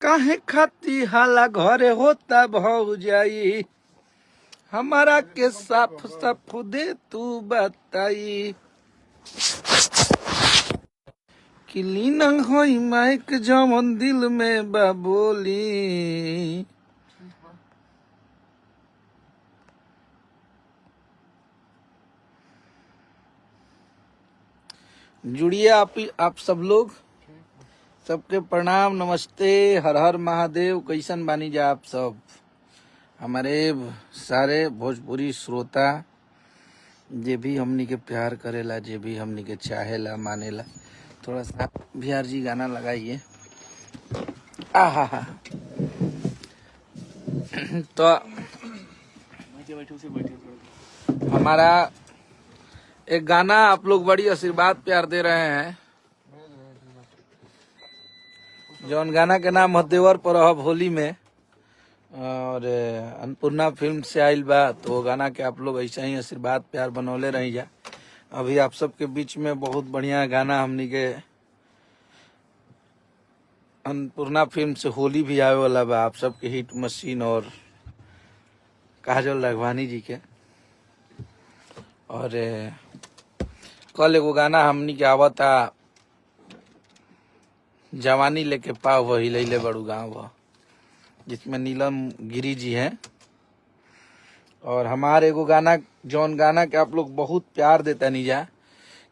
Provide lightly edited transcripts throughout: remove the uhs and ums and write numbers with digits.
काहे खाती हाला घरे होता भौजाई, हमारा के साफ साफ दे तू बताई। किलीन होई माइक जमन दिल में बाबोली। जुड़िए आप सब लोग, सबके प्रणाम, नमस्ते, हर हर महादेव। कैसन बानी जा आप सब हमारे सारे भोजपुरी श्रोता, जे भी हमनी के प्यार करेला, जे भी हमनी के चाहेला मानेला। थोड़ा सा बिहार जी गाना लगाइए। आहा तो हमारा एक गाना आप लोग बड़ी आशीर्वाद प्यार दे रहे हैं, जौन गाना के नाम देवर पर होली में, और अन्नपूर्णा फिल्म से आइल बा। तो वो गाना के आप लोग ऐसा ही आशीर्वाद प्यार बनौले रही जा। अभी आप सबके बीच में बहुत बढ़िया गाना हमनी के अन्नपूर्णा फिल्म से होली भी आवे वाला बा। आप सबके हिट मशीन और काजल राघवानी जी के, और कल एगो गाना हमनी के आवता, जवानी लेके पाव वही लैले बड़ू गाँव, जिसमें नीलम गिरी जी हैं। और हमारे एगो गाना, जौन गाना के आप लोग बहुत प्यार देता नीजा,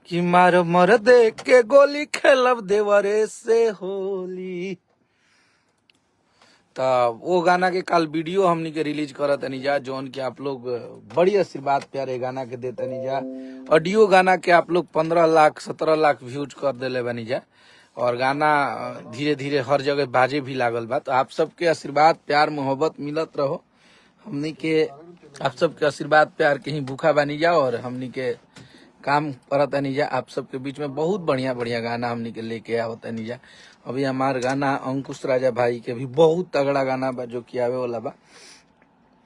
कि मार मर दे के गोली खेलब देवरे से होली। तो वो गाना के कल वीडियो हमनी के रिलीज करत नीजा, जौन के आप लोग बड़ी आशीर्वाद प्यारे गाना के देता नीजा। ऑडियो गाना के आप लोग 15 लाख 17 लाख व्यूज कर दिले बनीजा, और गाना धीरे धीरे हर जगह बाजे भी लागल बा। तो आप सबके आशीर्वाद प्यार मोहब्बत मिलत रहो। हमनी के आप सबके आशीर्वाद प्यार के ही भूखा बनी जा, और हमनी के काम करत नीजा। आप सबके बीच में बहुत बढ़िया बढ़िया गाना हमनी के लेके आवत नीजा। अभी हमार गाना अंकुश राजा भाई के भी बहुत तगड़ा गाना बा, जो कि आवे वाला बा।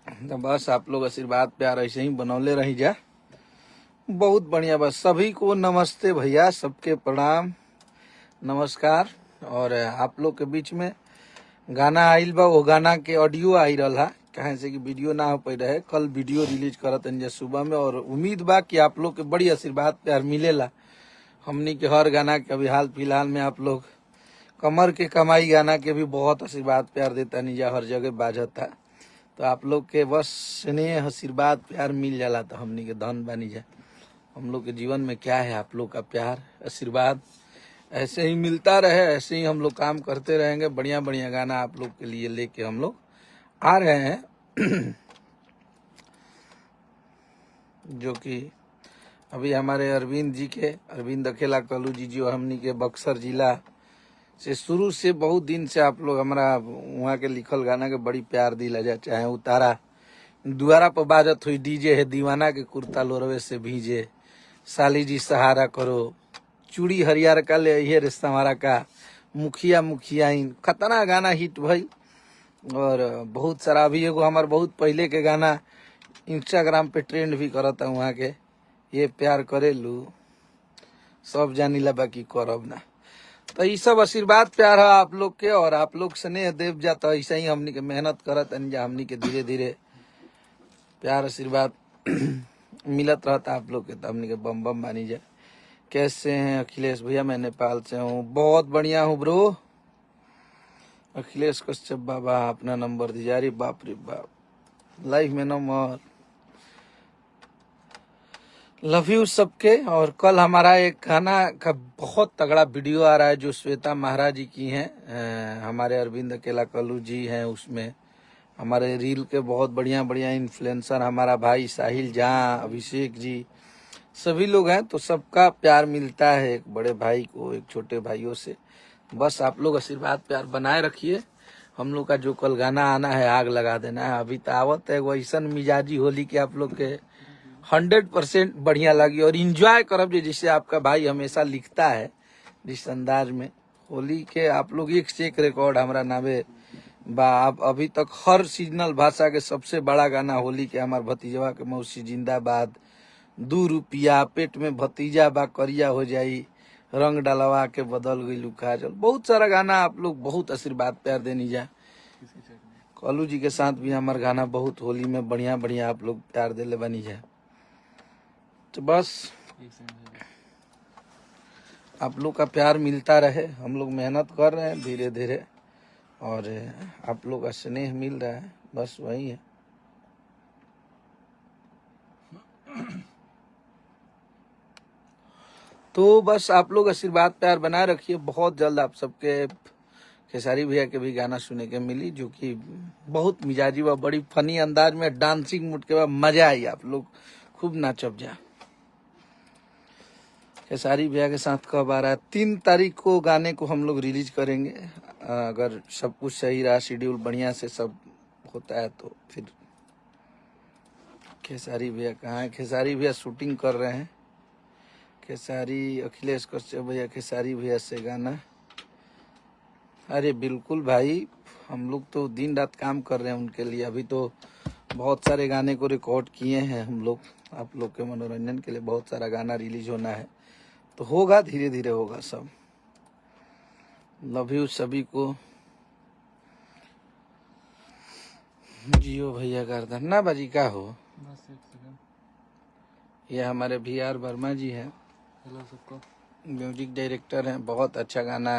तो बस आप लोग आशीर्वाद प्यार ऐसे ही बनौले रही जा। बहुत बढ़िया बस। सभी को नमस्ते भैया, सबके प्रणाम, नमस्कार। और आप लोग के बीच में गाना आइल बा, वो गाना के ऑडियो आई रहा, कहे से कि वीडियो ना हो पाई रहे। कल वीडियो रिलीज करत है सुबह में, और उम्मीद बा कि आप लोग के बड़ी आशीर्वाद प्यार मिलेला। हमनी के हर गाना के अभी हाल फिलहाल में आप लोग कमर के कमाई गाना के भी बहुत आशीर्वाद प्यार देता नीजा, हर जगह बाजता। तो आप लोग के बस स्नेह आशीर्वाद प्यार मिल जाला तो हमनी के धन बनी जा। हम लोग के जीवन में क्या है, आप लोग का प्यार आशीर्वाद ऐसे ही मिलता रहे, ऐसे ही हम लोग काम करते रहेंगे। बढ़िया बढ़िया गाना आप लोग के लिए लेके हम लोग आ रहे हैं। जो कि अभी हमारे अरविंद जी के, अरविंद अकेला कलू जी, जो हमनी के बक्सर जिला से शुरू से बहुत दिन से आप लोग हमारा वहाँ के लिखल गाना के बड़ी प्यार दिला जा। चाहे उतारा द्वारा पर बाजत हुई डीजे है दीवाना के कुर्ता लोरवे से भीजे, साली जी सहारा करो, चूड़ी हरियर का ले ये रिश्ता हमारा का, मुखिया मुखिया इन, खतना गाना हिट भई। और बहुत सारा अभी एगो हमार बहुत पहले के गाना इंस्टाग्राम पे ट्रेंड भी करता वहाँ के, ये प्यार करे लू सब जानीला बाकी करब ना। तो ये सब आशीर्वाद प्यार है आप लोग के, और आप लोग स्नेह देव जाता ऐसे ही हमनी के मेहनत करत जा। हमनी के धीरे धीरे प्यार आशीर्वाद मिलत रहता आप लोग के, तो हमनी के बम बम बानी जाए। कैसे हैं अखिलेश भैया? मैं नेपाल से हूँ। बहुत बढ़िया हूँ ब्रो। अखिलेश कश्यप बाबा अपना नंबर दीजिए। अरे बाप रे बाप, लाइफ में नंबर। लव यू सबके। और कल हमारा एक गाना का बहुत तगड़ा वीडियो आ रहा है, जो श्वेता महाराज जी की हैं, हमारे अरविंद अकेला कल्लू जी हैं उसमें। हमारे रील के बहुत बढ़िया बढ़िया इन्फ्लुएंसर हमारा भाई साहिल जहाँ, अभिषेक जी, सभी लोग हैं। तो सबका प्यार मिलता है, एक बड़े भाई को एक छोटे भाइयों से। बस आप लोग आशीर्वाद प्यार बनाए रखिए। हम लोग का जो कल गाना आना है, आग लगा देना है। अभी तावत है वो ऐसा मिजाजी होली के आप लोग के 100% बढ़िया लगी, और इंजॉय करब जिससे आपका भाई हमेशा लिखता है जिस अंदाज में। होली के आप लोग एक से एक रिकॉर्ड हमारा नावे बा। आप अभी तक हर सीजनल भाषा के सबसे बड़ा गाना होली के हमार भतीजवा के मौसी जिंदाबाद, 2 रुपया पेट में भतीजा बा करिया हो जाई, रंग डलवा के बदल गई काजल, बहुत सारा गाना आप लोग बहुत आशीर्वाद प्यार देनी जा। कलू जी के साथ भी हमारा गाना बहुत होली में बढ़िया बढ़िया आप लोग प्यार दिले बनी जाए। तो बस आप लोग का प्यार मिलता रहे, हम लोग मेहनत कर रहे हैं धीरे धीरे और आप लोग का स्नेह मिल रहा है, बस वही है। तो बस आप लोग आशीर्वाद प्यार बनाए रखिए। बहुत जल्द आप सबके खेसारी भैया के भी गाना सुने के मिली, जो कि बहुत मिजाजी व बड़ी फनी अंदाज में डांसिंग मूड के बाद मजा आई, आप लोग खूब नाचब जा। खेसारी भैया के साथ कब आ रहा है? 3 तारीख को गाने को हम लोग रिलीज करेंगे, अगर सब कुछ सही रहा, शेड्यूल बढ़िया से सब होता है तो फिर। खेसारी भैया कहाँ है? खेसारी भैया शूटिंग कर रहे हैं। खेसारी अखिलेश कश्यप भैया खेसारी भैया से गाना, अरे बिल्कुल भाई, हम लोग तो दिन रात काम कर रहे हैं उनके लिए। अभी तो बहुत सारे गाने को रिकॉर्ड किए हैं हम लोग, आप लोग के मनोरंजन के लिए बहुत सारा गाना रिलीज होना है, तो होगा धीरे धीरे होगा सब। लव यू सभी को। जियो भैया गर्दन ना बाजी का हो। बस एक सेकंड। ये हमारे VR वर्मा जी हैं, हेलो सबको। म्यूजिक डायरेक्टर हैं। बहुत अच्छा गाना